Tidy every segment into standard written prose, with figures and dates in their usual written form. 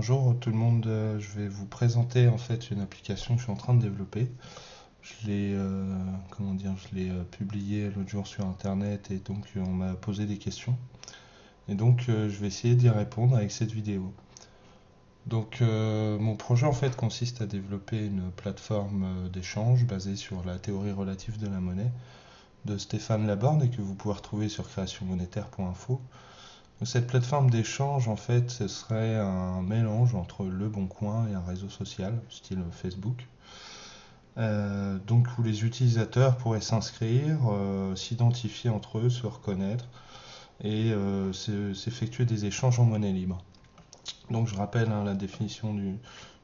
Bonjour tout le monde, je vais vous présenter en fait une application que je suis en train de développer. Je l'ai publiée l'autre jour sur internet et donc on m'a posé des questions. Et donc je vais essayer d'y répondre avec cette vidéo. Donc mon projet en fait consiste à développer une plateforme d'échange basée sur la théorie relative de la monnaie de Stéphane Laborde et que vous pouvez retrouver sur créationmonétaire.info. Cette plateforme d'échange, en fait, ce serait un mélange entre Le Bon Coin et un réseau social, style Facebook. Donc où les utilisateurs pourraient s'inscrire, s'identifier entre eux, se reconnaître et s'effectuer des échanges en monnaie libre. Donc je rappelle hein, la définition d'une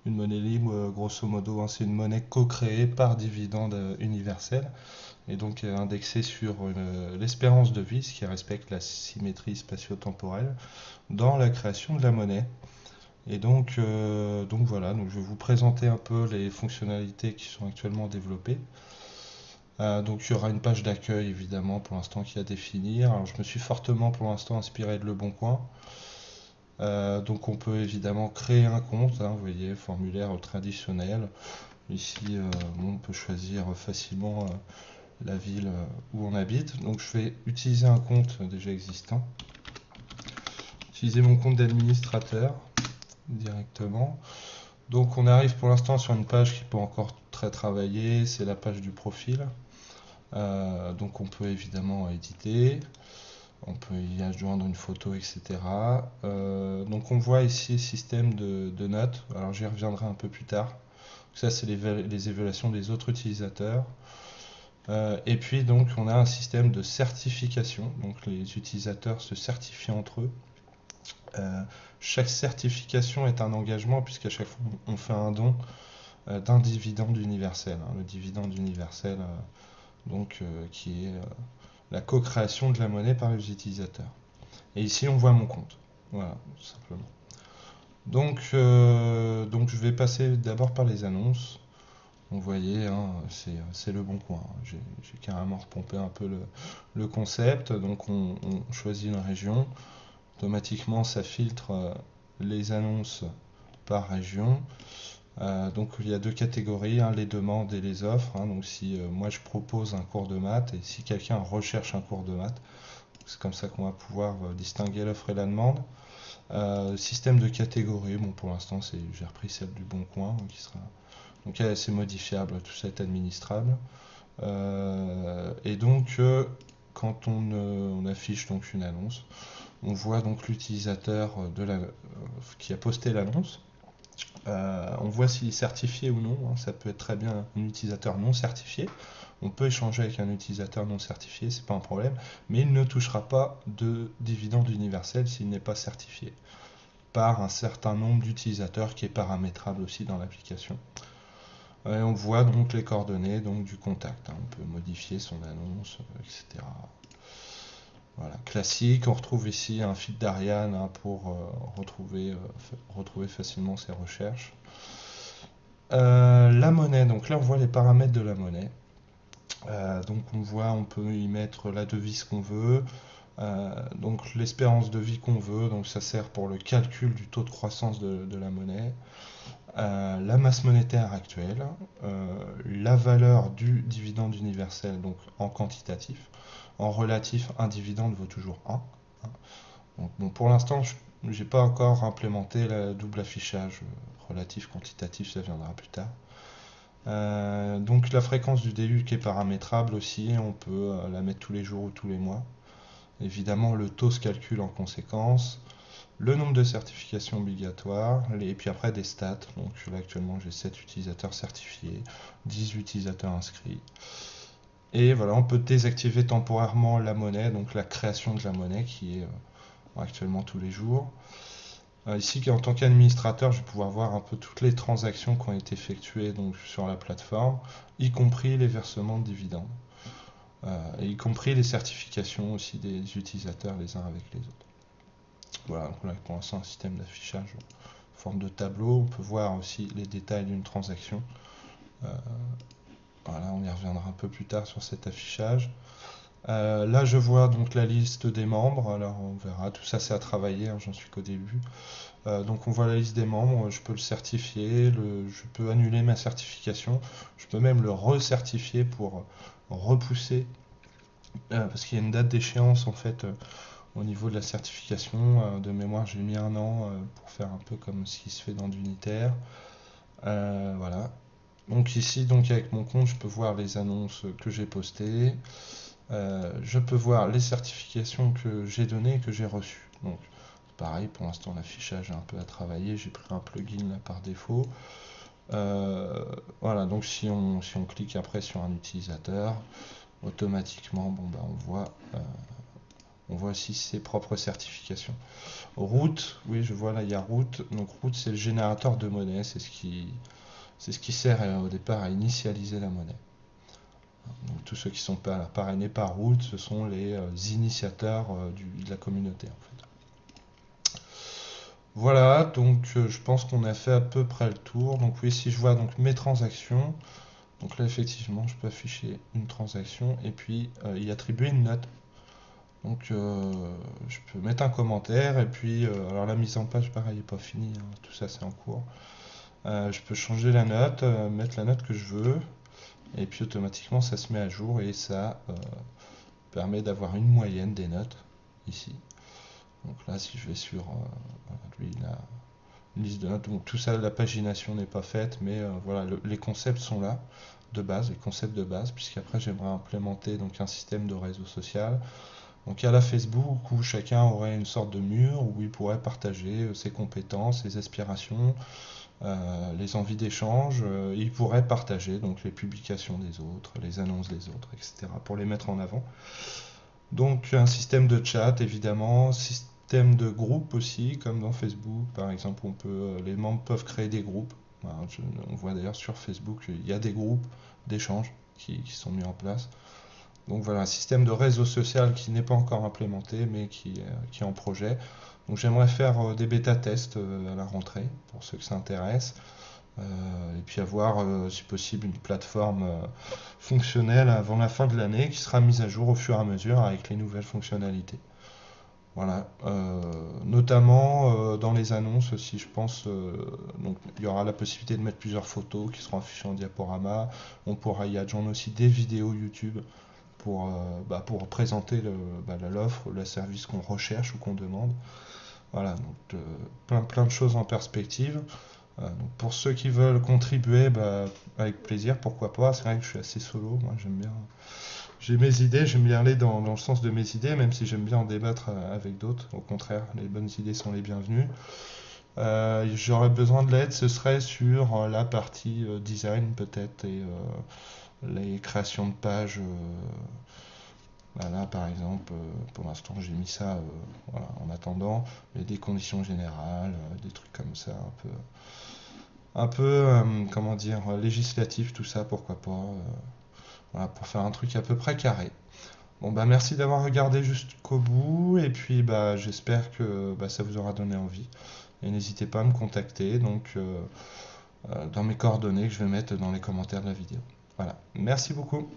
monnaie libre, grosso modo, hein, c'est une monnaie co-créée par dividende universel et donc indexée sur l'espérance de vie, ce qui respecte la symétrie spatio-temporelle dans la création de la monnaie. Et donc voilà, donc je vais vous présenter un peu les fonctionnalités qui sont actuellement développées. Donc il y aura une page d'accueil évidemment pour l'instant qui est à définir. Alors je me suis fortement pour l'instant inspiré de Le Bon Coin. Donc on peut évidemment créer un compte, hein, vous voyez, formulaire traditionnel. Ici on peut choisir facilement la ville où on habite. Donc je vais utiliser un compte déjà existant. Utiliser mon compte d'administrateur directement. Donc on arrive pour l'instant sur une page qui peut encore très travailler, c'est la page du profil. Donc on peut évidemment éditer, on peut y adjoindre une photo, etc. Donc on voit ici système de notes, alors j'y reviendrai un peu plus tard. Ça c'est les évaluations des autres utilisateurs. Et puis donc on a un système de certification, donc les utilisateurs se certifient entre eux. Chaque certification est un engagement puisqu'à chaque fois on fait un don d'un dividende universel. Hein, le dividende universel qui est la co-création de la monnaie par les utilisateurs. Et ici on voit mon compte. Voilà, tout simplement. Donc je vais passer d'abord par les annonces. Vous voyez, hein, c'est Le Bon Coin. J'ai carrément repompé un peu le concept. Donc on choisit une région. Automatiquement, ça filtre les annonces par région. Donc il y a deux catégories, hein, les demandes et les offres. Hein. Donc si moi je propose un cours de maths et si quelqu'un recherche un cours de maths, c'est comme ça qu'on va pouvoir distinguer l'offre et la demande. Système de catégories, bon pour l'instant j'ai repris celle du Bon Coin qui sera donc c'est modifiable, tout ça est administrable. Et donc quand on affiche donc une annonce, on voit donc l'utilisateur qui a posté l'annonce. On voit s'il est certifié ou non, hein. Ça peut être très bien un utilisateur non certifié. On peut échanger avec un utilisateur non certifié, c'est pas un problème, mais il ne touchera pas de dividende universel s'il n'est pas certifié par un certain nombre d'utilisateurs qui est paramétrable aussi dans l'application. Et on voit donc les coordonnées donc, du contact. Hein. On peut modifier son annonce, etc. Voilà, classique. On retrouve ici un fil d'Ariane hein, pour retrouver facilement ses recherches. La monnaie, donc là on voit les paramètres de la monnaie. Donc on peut y mettre la devise qu'on veut, donc l'espérance de vie qu'on veut, donc ça sert pour le calcul du taux de croissance de la monnaie, la masse monétaire actuelle, la valeur du dividende universel, donc en quantitatif. En relatif, un dividende vaut toujours 1. Donc, bon, pour l'instant, je n'ai pas encore implémenté le double affichage relatif, quantitatif, ça viendra plus tard. Donc la fréquence du DU qui est paramétrable aussi, on peut la mettre tous les jours ou tous les mois. Évidemment, le taux se calcule en conséquence. Le nombre de certifications obligatoires, et puis après des stats. Donc là actuellement j'ai 7 utilisateurs certifiés, 10 utilisateurs inscrits. Et voilà, on peut désactiver temporairement la monnaie, donc la création de la monnaie qui est actuellement tous les jours. Ici, en tant qu'administrateur, je vais pouvoir voir un peu toutes les transactions qui ont été effectuées donc, sur la plateforme, y compris les versements de dividendes, et y compris les certifications aussi des utilisateurs les uns avec les autres. Voilà, donc on a pour l'instant un système d'affichage en forme de tableau. On peut voir aussi les détails d'une transaction. Voilà, on y reviendra un peu plus tard sur cet affichage. Là, je vois donc la liste des membres. Alors, on verra. Tout ça, c'est à travailler, hein, j'en suis qu'au début. Donc, on voit la liste des membres. Je peux le certifier. Je peux annuler ma certification. Je peux même le recertifier pour repousser. Parce qu'il y a une date d'échéance, en fait, au niveau de la certification. De mémoire, j'ai mis 1 an pour faire un peu comme ce qui se fait dans d'unitaire. Voilà. Donc, ici, donc, avec mon compte, je peux voir les annonces que j'ai postées. Je peux voir les certifications que j'ai données et que j'ai reçues. Donc, pareil, pour l'instant, l'affichage est un peu à travailler. J'ai pris un plugin là par défaut. Voilà, donc si on clique après sur un utilisateur, automatiquement, bon, bah, on voit aussi ses propres certifications. Route, oui, je vois là, il y a Route. Donc, Route, c'est le générateur de monnaie. C'est ce qui sert au départ à initialiser la monnaie. Donc, tous ceux qui sont parrainés par Route, ce sont les initiateurs de la communauté, en fait. Voilà, donc je pense qu'on a fait à peu près le tour. Donc oui, si je vois donc mes transactions, donc là effectivement, je peux afficher une transaction et puis y attribuer une note. Donc je peux mettre un commentaire et puis alors la mise en page, pareil, n'est pas finie, hein, tout ça c'est en cours. Je peux changer la note, mettre la note que je veux. Et puis automatiquement ça se met à jour et ça permet d'avoir une moyenne des notes ici. Donc là si je vais sur lui, il a une liste de notes, donc tout ça, la pagination n'est pas faite, mais voilà, les concepts sont là de base, les concepts de base, puisqu'après j'aimerais implémenter donc un système de réseau social. Donc il y a la Facebook où chacun aurait une sorte de mur où il pourrait partager ses compétences, ses aspirations, les envies d'échange. Il pourrait partager donc les publications des autres, les annonces des autres, etc. pour les mettre en avant. Donc un système de chat évidemment, système de groupe aussi, comme dans Facebook par exemple, les membres peuvent créer des groupes. Voilà, on voit d'ailleurs sur Facebook, il y a des groupes d'échange qui sont mis en place. Donc voilà, un système de réseau social qui n'est pas encore implémenté, mais qui est en projet. Donc j'aimerais faire des bêta-tests à la rentrée, pour ceux que ça intéresse. Et puis avoir, si possible, une plateforme fonctionnelle avant la fin de l'année, qui sera mise à jour au fur et à mesure avec les nouvelles fonctionnalités. Voilà, notamment dans les annonces aussi, je pense. Donc, il y aura la possibilité de mettre plusieurs photos qui seront affichées en diaporama. On pourra y adjoindre aussi des vidéos YouTube pour présenter l'offre, le service qu'on recherche ou qu'on demande. Voilà, donc plein de choses en perspective. Donc pour ceux qui veulent contribuer, avec plaisir, pourquoi pas. C'est vrai que je suis assez solo, moi j'aime bien. J'ai mes idées, j'aime bien aller dans le sens de mes idées, même si j'aime bien en débattre avec d'autres. Au contraire, les bonnes idées sont les bienvenues. J'aurais besoin de l'aide, ce serait sur la partie design peut-être et les créations de pages. Là, par exemple, pour l'instant, j'ai mis ça voilà, en attendant, mais des conditions générales, des trucs comme ça, un peu comment dire, législatif, tout ça, pourquoi pas. Voilà, pour faire un truc à peu près carré. Bon, merci d'avoir regardé jusqu'au bout, et puis j'espère que ça vous aura donné envie. Et n'hésitez pas à me contacter, donc dans mes coordonnées que je vais mettre dans les commentaires de la vidéo. Voilà, merci beaucoup.